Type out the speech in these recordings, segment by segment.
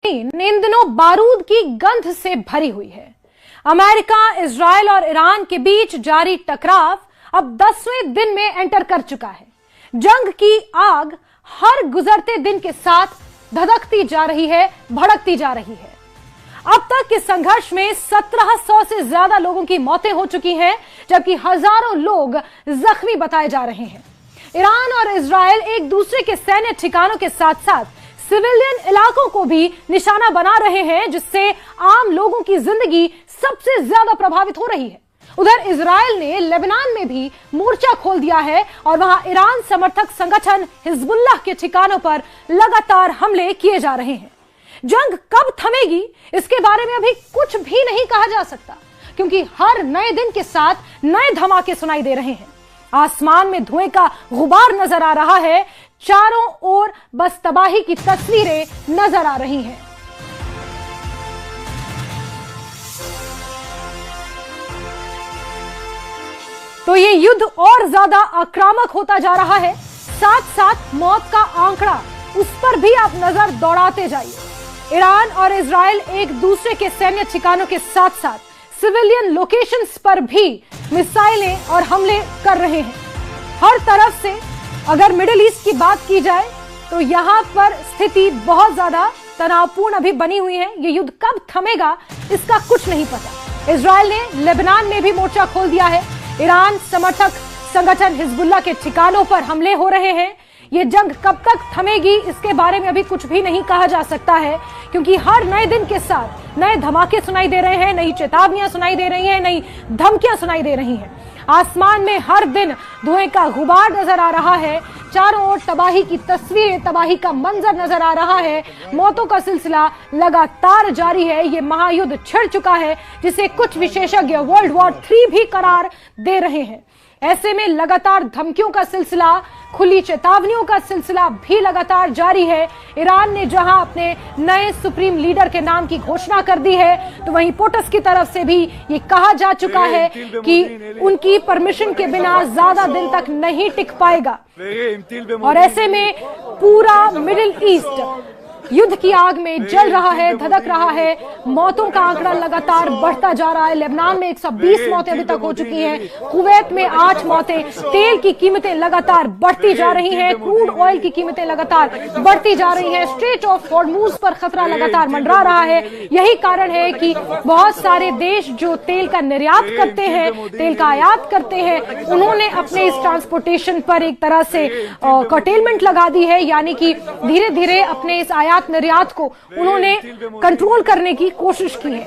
इन दिनों बारूद की गंध से भरी हुई है। अमेरिका, इजराइल और ईरान के बीच जारी टकराव अब 10वें दिन में एंटर कर चुका है। जंग की आग हर गुजरते दिन के साथ धधकती जा रही है, भड़कती जा रही है। अब तक इस संघर्ष में 1700 से ज्यादा लोगों की मौतें हो चुकी हैं, जबकि हजारों लोग जख्मी बताए जा रहे हैं। ईरान और इजराइल एक दूसरे के सैन्य ठिकानों के साथ साथ सिविलियन इलाकों को भी निशाना बना रहे हैं, जिससे आम लोगों की जिंदगी सबसे ज्यादा प्रभावित हो रही है। उधर इजराइल ने लेबनान में भी मोर्चा खोल दिया है और वहां ईरान समर्थक संगठन हिजबुल्लाह के ठिकानों पर लगातार हमले किए जा रहे हैं। जंग कब थमेगी, इसके बारे में अभी कुछ भी नहीं कहा जा सकता, क्योंकि हर नए दिन के साथ नए धमाके सुनाई दे रहे हैं। आसमान में धुएं का गुबार नजर आ रहा है, चारों ओर बस तबाही की तस्वीरें नजर आ रही हैं। तो ये युद्ध और ज्यादा आक्रामक होता जा रहा है। साथ साथ मौत का आंकड़ा, उस पर भी आप नजर दौड़ाते जाइए। ईरान और इजराइल एक दूसरे के सैन्य ठिकानों के साथ साथ सिविलियन लोकेशंस पर भी मिसाइलें और हमले कर रहे हैं। हर तरफ से अगर मिडिल ईस्ट की बात की जाए तो यहां पर स्थिति बहुत ज्यादा तनावपूर्ण अभी बनी हुई है। ये युद्ध कब थमेगा, इसका कुछ नहीं पता। इजराइल ने लेबनान में भी मोर्चा खोल दिया है। ईरान समर्थक संगठन हिजबुल्लाह के ठिकानों पर हमले हो रहे हैं। ये जंग कब तक थमेगी, इसके बारे में अभी कुछ भी नहीं कहा जा सकता है, क्योंकि हर नए दिन के साथ नए धमाके सुनाई दे रहे हैं, नई चेतावनियां सुनाई दे रही हैं, नई धमकियां सुनाई दे रही हैं। आसमान में हर दिन धुएं का गुबार नजर आ रहा है, चारों ओर तबाही की तस्वीरें, तबाही का मंजर नजर आ रहा है। मौतों का सिलसिला लगातार जारी है। ये महायुद्ध छिड़ चुका है, जिसे कुछ विशेषज्ञ वर्ल्ड वॉर 3 भी करार दे रहे हैं। ऐसे में लगातार धमकियों का सिलसिला, खुली चेतावनियों का सिलसिला भी लगातार जारी है। ईरान ने जहां अपने नए सुप्रीम लीडर के नाम की घोषणा कर दी है, तो वहीं पोटस की तरफ से भी ये कहा जा चुका है कि उनकी परमिशन के बिना ज्यादा दिन तक नहीं टिक पाएगा। और ऐसे में पूरा मिडिल ईस्ट युद्ध की आग में जल रहा है, धधक रहा है। मौतों का आंकड़ा लगातार बढ़ता जा रहा है। लेबनान में 120 मौतें अभी तक हो चुकी हैं, कुवैत में 8 मौतें। तेल की कीमतें लगातार बढ़ती जा रही हैं, क्रूड ऑयल की कीमतें लगातार बढ़ती जा रही हैं। स्ट्रेट ऑफ हॉर्मुज पर खतरा लगातार मंडरा रहा है। यही कारण है कि बहुत सारे देश जो तेल का निर्यात करते हैं, तेल का आयात करते हैं, उन्होंने अपने इस ट्रांसपोर्टेशन पर एक तरह से कर्टेलमेंट लगा दी है, यानी कि धीरे धीरे अपने इस आयात निर्यात को उन्होंने कंट्रोल करने की कोशिश की है।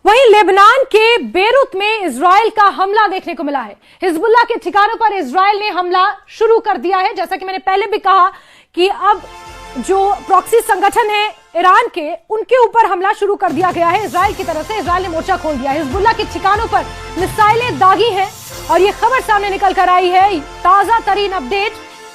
वहीं लेबनान के बेरूत में इजराइल का हमला देखने को मिला है। हिजबुल्लाह के ठिकानों पर इजराइल ने हमला शुरू कर दिया है। जैसा कि मैंने पहले भी कहा कि अब जो प्रॉक्सी संगठन है ईरान के, उनके ऊपर हमला शुरू कर दिया गया है इजराइल की तरफ से। इजराइल ने मोर्चा खोल दिया है। हिजबुल्लाह के ठिकानों पर मिसाइलें दागी हैं और ये खबर सामने निकल कर आई है। ताजा तरीन अपडेट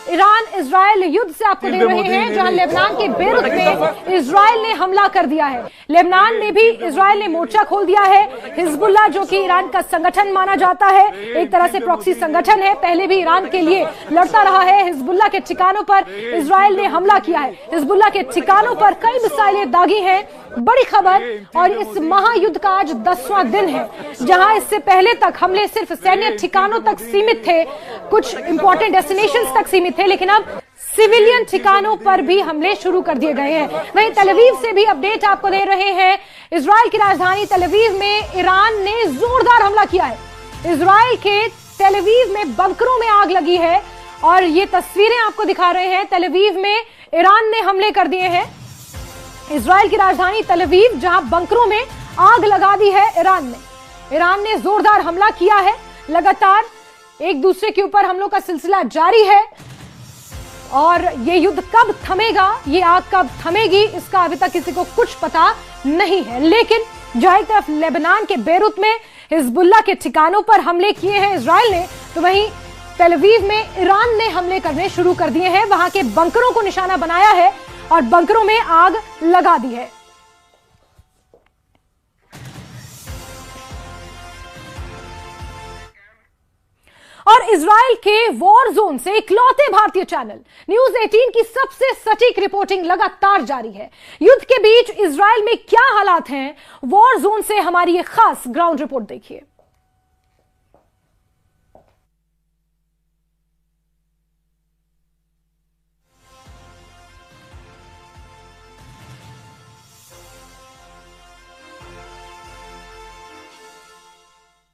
ईरान इजराइल युद्ध से आपको दे रहे हैं, जहां लेबनान के बेरूत में इजराइल ने हमला कर दिया है। लेबनान में भी इजराइल ने मोर्चा खोल दिया है। हिजबुल्लाह, जो कि ईरान का संगठन माना जाता है, एक तरह से प्रॉक्सी संगठन है, पहले भी ईरान के लिए लड़ता रहा है। हिजबुल्लाह के ठिकानों पर इजराइल ने हमला किया है। हिजबुल्लाह के ठिकानों पर कई मिसाइलें दागी हैं। बड़ी खबर, और इस महायुद्ध का आज 10वां दिन है, जहां इससे पहले तक हमले सिर्फ सैन्य ठिकानों तक सीमित थे, कुछ इंपॉर्टेंट डेस्टिनेशंस तक सीमित थे, लेकिन अब सिविलियन ठिकानों पर भी हमले शुरू कर दिए गए हैं। वहीं तेल अवीव से भी अपडेट आपको दे रहे हैं। इजराइल की राजधानी तेल अवीव में ईरान ने जोरदार हमला किया है। इजराइल के तेल अवीव में बंकरों में आग लगी है और ये तस्वीरें आपको दिखा रहे हैं। तेल अवीव में ईरान ने हमले कर दिए हैं। इजराइल की राजधानी तेल अवीव, जहां बंकरों में आग लगा दी है ईरान ने जोरदार हमला किया है। लगातार एक दूसरे के ऊपर हमलों का सिलसिला जारी है और ये युद्ध कब थमेगा, ये आग कब थमेगी, इसका अभी तक किसी को कुछ पता नहीं है। लेकिन जहां एक तरफ लेबनान के बेरूत में हिजबुल्लाह के ठिकानों पर हमले किए हैं इजराइल ने, तो वहीं तेल अवीव में ईरान ने हमले करने शुरू कर दिए हैं। वहां के बंकरों को निशाना बनाया है और बंकरों में आग लगा दी है। इजराइल के वॉर जोन से इकलौते भारतीय चैनल न्यूज 18 की सबसे सटीक रिपोर्टिंग लगातार जारी है। युद्ध के बीच इजराइल में क्या हालात हैं, वॉर जोन से हमारी ये खास ग्राउंड रिपोर्ट देखिए।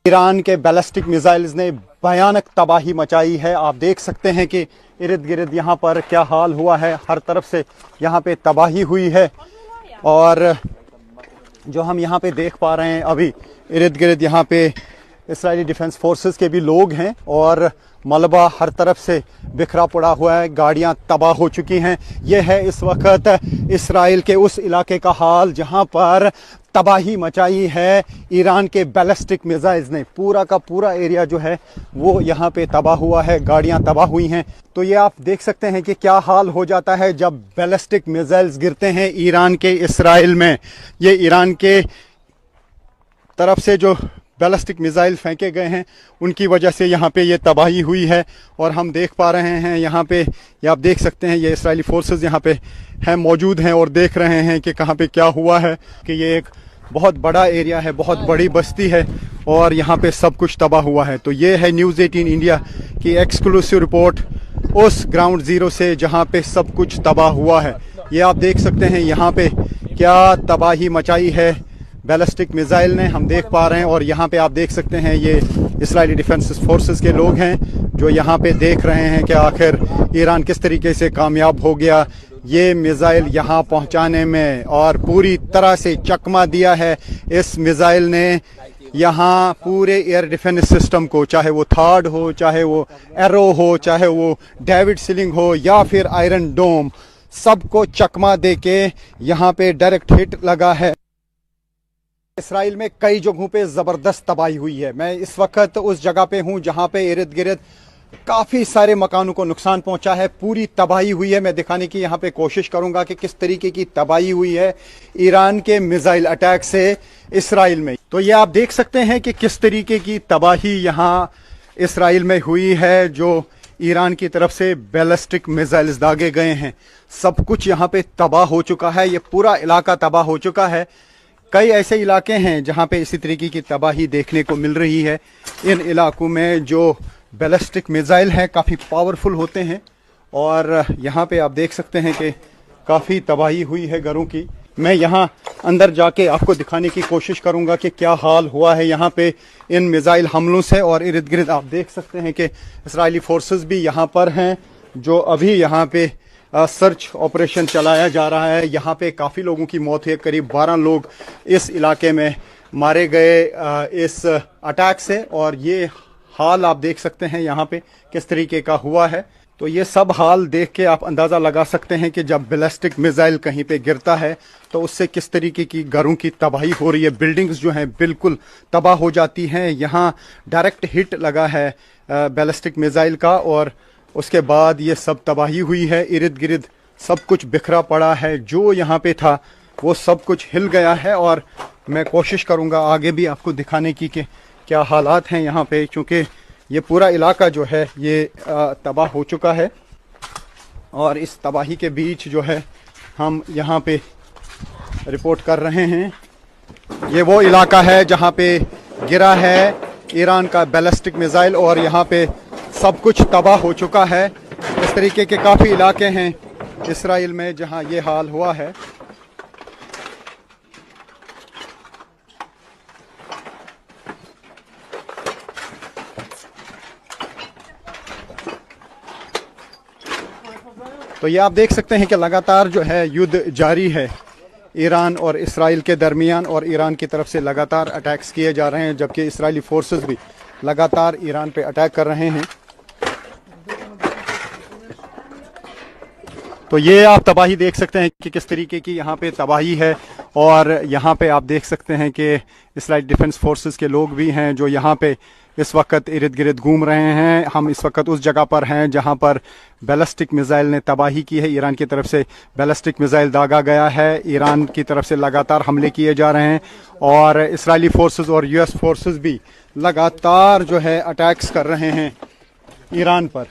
ईरान के बैलिस्टिक मिसाइल्स ने भयानक तबाही मचाई है। आप देख सकते हैं कि इर्द गिर्द यहाँ पर क्या हाल हुआ है, हर तरफ से यहाँ पे तबाही हुई है। और जो हम यहाँ पे देख पा रहे हैं अभी इर्द गिर्द यहाँ पे इस्राएली डिफेंस फोर्सेस के भी लोग हैं और मलबा हर तरफ से बिखरा पड़ा हुआ है, गाड़ियाँ तबाह हो चुकी हैं। यह है इस वक्त इस्राएल के उस इलाके का हाल जहाँ पर तबाही मचाई है ईरान के बैलिस्टिक मिसाइल्स ने। पूरा का पूरा एरिया जो है वो यहाँ पे तबाह हुआ है, गाड़ियाँ तबाह हुई हैं। तो ये आप देख सकते हैं कि क्या हाल हो जाता है जब बैलिस्टिक मिसाइल्स गिरते हैं ईरान के इस्राएल में। ये ईरान के तरफ से जो बैलिस्टिक मिसाइल फेंके गए हैं उनकी वजह से यहाँ पे ये तबाही हुई है। और हम देख पा रहे हैं यहाँ पे, ये आप देख सकते हैं, ये इस्राएली फोर्सेस यहाँ पे हैं, मौजूद हैं और देख रहे हैं कि कहाँ पे क्या हुआ है। कि ये एक बहुत बड़ा एरिया है, बहुत बड़ी बस्ती है और यहाँ पे सब कुछ तबाह हुआ है। तो ये है न्यूज़ 18 इंडिया की एक्सक्लूसिव रिपोर्ट उस ग्राउंड जीरो से जहाँ पे सब कुछ तबाह हुआ है। ये आप देख सकते हैं यहाँ पे क्या तबाही मचाई है बैलिस्टिक मिसाइल ने, हम देख पा रहे हैं। और यहाँ पे आप देख सकते हैं ये इस्राएली डिफेंस फोर्सेस के लोग हैं जो यहाँ पे देख रहे हैं कि आखिर ईरान किस तरीके से कामयाब हो गया ये मिसाइल यहाँ पहुँचाने में, और पूरी तरह से चकमा दिया है इस मिसाइल ने यहाँ पूरे एयर डिफेंस सिस्टम को, चाहे वो थार्ड हो, चाहे वो एरो हो, चाहे वो डेविड सिलिंग हो या फिर आयरन डोम, सबको चकमा दे के यहाँ पे डायरेक्ट हिट लगा है। इसराइल में कई जगहों पे ज़बरदस्त तबाही हुई है। मैं इस वक्त उस जगह पे हूँ जहाँ पे इर्द गिर्द काफ़ी सारे मकानों को नुकसान पहुँचा है, पूरी तबाही हुई है। मैं दिखाने की यहाँ पे कोशिश करूँगा कि किस तरीके की तबाही हुई है ईरान के मिसाइल अटैक से इसराइल में। तो ये आप देख सकते हैं कि किस तरीके की तबाही यहाँ इसराइल में हुई है। जो ईरान की तरफ से बैलिस्टिक मिसाइल्स दागे गए हैं, सब कुछ यहाँ पे तबाह हो चुका है। ये पूरा इलाका तबाह हो चुका है। कई ऐसे इलाके हैं जहाँ पे इसी तरीके की तबाही देखने को मिल रही है। इन इलाकों में जो बैलिस्टिक मिसाइल हैं काफ़ी पावरफुल होते हैं और यहाँ पे आप देख सकते हैं कि काफ़ी तबाही हुई है घरों की। मैं यहाँ अंदर जाके आपको दिखाने की कोशिश करूँगा कि क्या हाल हुआ है यहाँ पे इन मिसाइल हमलों से। और इर्द गिर्द आप देख सकते हैं कि इस्राएली फोर्सेस भी यहाँ पर हैं जो अभी यहाँ पे सर्च ऑपरेशन चलाया जा रहा है। यहाँ पे काफ़ी लोगों की मौत हुई, करीब 12 लोग इस इलाके में मारे गए इस अटैक से। और ये हाल आप देख सकते हैं यहाँ पे किस तरीके का हुआ है। तो ये सब हाल देख के आप अंदाज़ा लगा सकते हैं कि जब बैलिस्टिक मिसाइल कहीं पे गिरता है तो उससे किस तरीके की घरों की तबाही हो रही है। बिल्डिंग्स जो हैं बिल्कुल तबाह हो जाती हैं। यहाँ डायरेक्ट हिट लगा है बैलिस्टिक मिसाइल का और उसके बाद ये सब तबाही हुई है। इर्द गिर्द सब कुछ बिखरा पड़ा है, जो यहाँ पे था वो सब कुछ हिल गया है। और मैं कोशिश करूँगा आगे भी आपको दिखाने की कि क्या हालात हैं यहाँ पे, क्योंकि ये पूरा इलाका जो है ये तबाह हो चुका है। और इस तबाही के बीच जो है हम यहाँ पे रिपोर्ट कर रहे हैं। ये वो इलाका है जहाँ पे गिरा है ईरान का बैलिस्टिक मिसाइल और यहाँ पे सब कुछ तबाह हो चुका है। इस तरीके के काफ़ी इलाके हैं इसराइल में जहां ये हाल हुआ है। तो ये आप देख सकते हैं कि लगातार जो है युद्ध जारी है ईरान और इसराइल के दरमियान, और ईरान की तरफ से लगातार अटैक्स किए जा रहे हैं, जबकि इसराइली फोर्सेस भी लगातार ईरान पे अटैक कर रहे हैं। तो ये आप तबाही देख सकते हैं कि किस तरीके की यहाँ पे तबाही है। और यहाँ पे आप देख सकते हैं कि इस्राइल डिफेंस फोर्सेस के लोग भी हैं जो यहाँ पे इस वक्त इर्द गिर्द घूम रहे हैं। हम इस वक्त उस जगह पर हैं जहाँ पर बैलिस्टिक मिसाइल ने तबाही की है। ईरान की तरफ से बैलिस्टिक मिसाइल दागा गया है। ईरान की तरफ से लगातार हमले किए जा रहे हैं और इस्राएली फोर्सेस और यूएस फोर्सेस भी लगातार जो है अटैक्स कर रहे हैं ईरान पर।